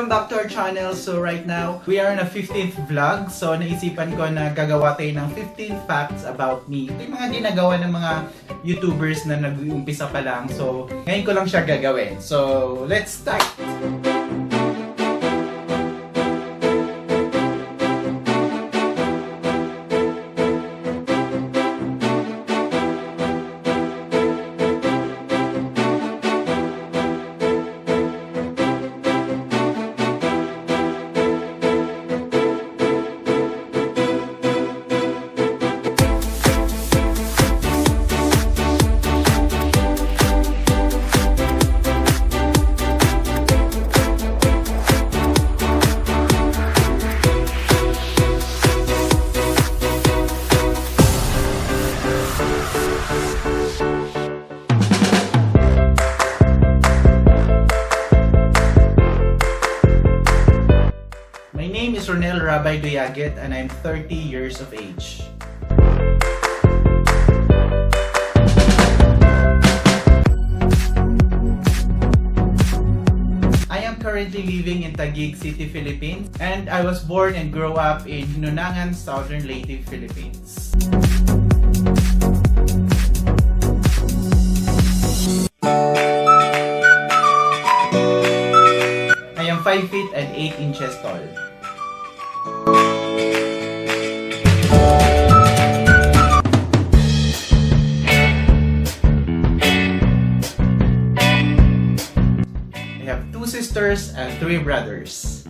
Welcome back to our channel. So right now, we are in a 15th vlog. So naisipan ko na gagawa tayo ng 15 facts about me. Ito yung mga ginagawa ng mga YouTubers na nag-uumpisa pa lang. So ngayon ko lang siya gagawin. So let's start! My name is RonTraveLife and I'm 30 years of age. I am currently living in Taguig City, Philippines, and I was born and grew up in Hinunangan, Southern Leyte, Philippines. I am 5 feet and 8 inches tall. I have 2 sisters and 3 brothers.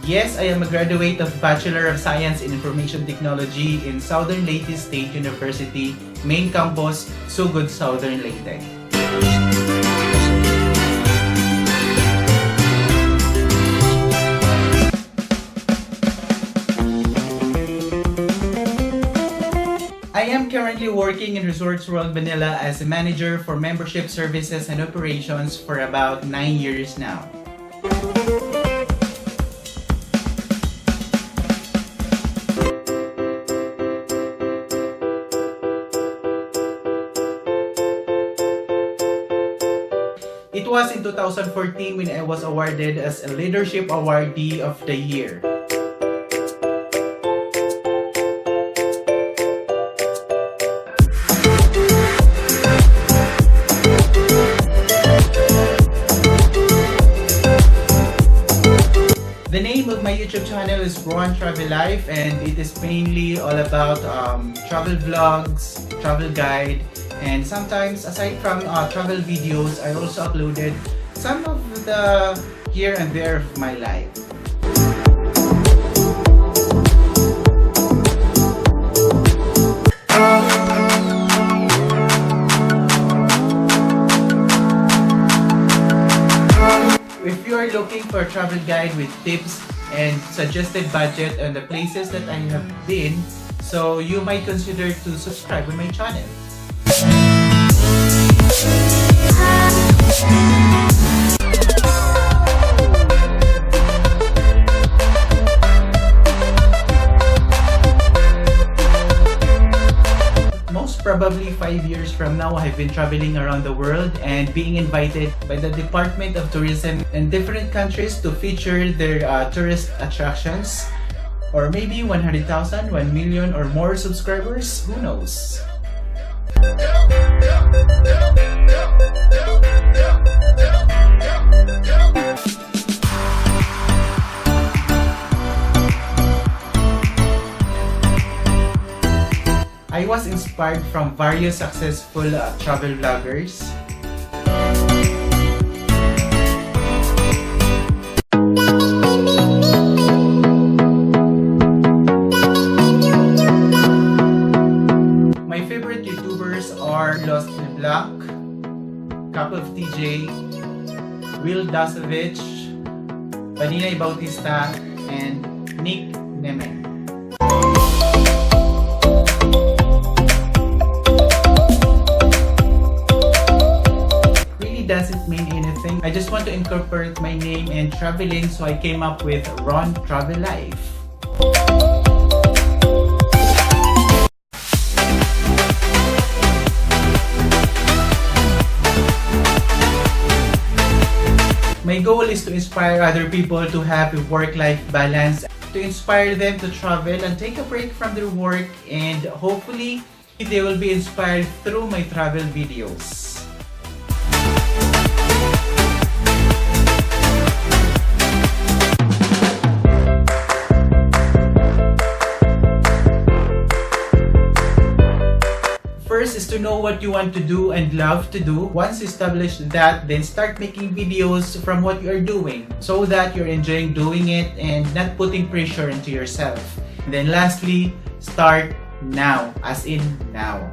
Yes, I am a graduate of Bachelor of Science in Information Technology in Southern Leyte State University, main campus, Sugod, Southern Leyte. I am currently working in Resorts World Manila as a manager for membership services and operations for about 9 years now. It was in 2014 when I was awarded as a Leadership Awardee of the Year. The name of my YouTube channel is RonTraveLife, and it is mainly all about travel vlogs, travel guide, and sometimes aside from travel videos, I also uploaded some of the here and there of my life. If you are looking for a travel guide with tips and suggested budget on the places that I have been, so you might consider to subscribe to my channel. Most probably 5 years from now, I've been traveling around the world and being invited by the Department of Tourism in different countries to feature their tourist attractions. Or maybe 100,000, 1 million or more subscribers, who knows? I was inspired from various successful travel vloggers. My favorite YouTubers are Lost the Black, Cup of TJ, Will Dasovich, Paninay Bautista, and Nick Nemeth. Doesn't mean anything. I just want to incorporate my name and traveling, so I came up with RonTraveLife. My goal is to inspire other people to have a work-life balance, to inspire them to travel and take a break from their work, and hopefully they will be inspired through my travel videos. First is to know what you want to do and love to do. Once you establish that, then start making videos from what you are doing so that you're enjoying doing it and not putting pressure into yourself. And then lastly, start now, as in now.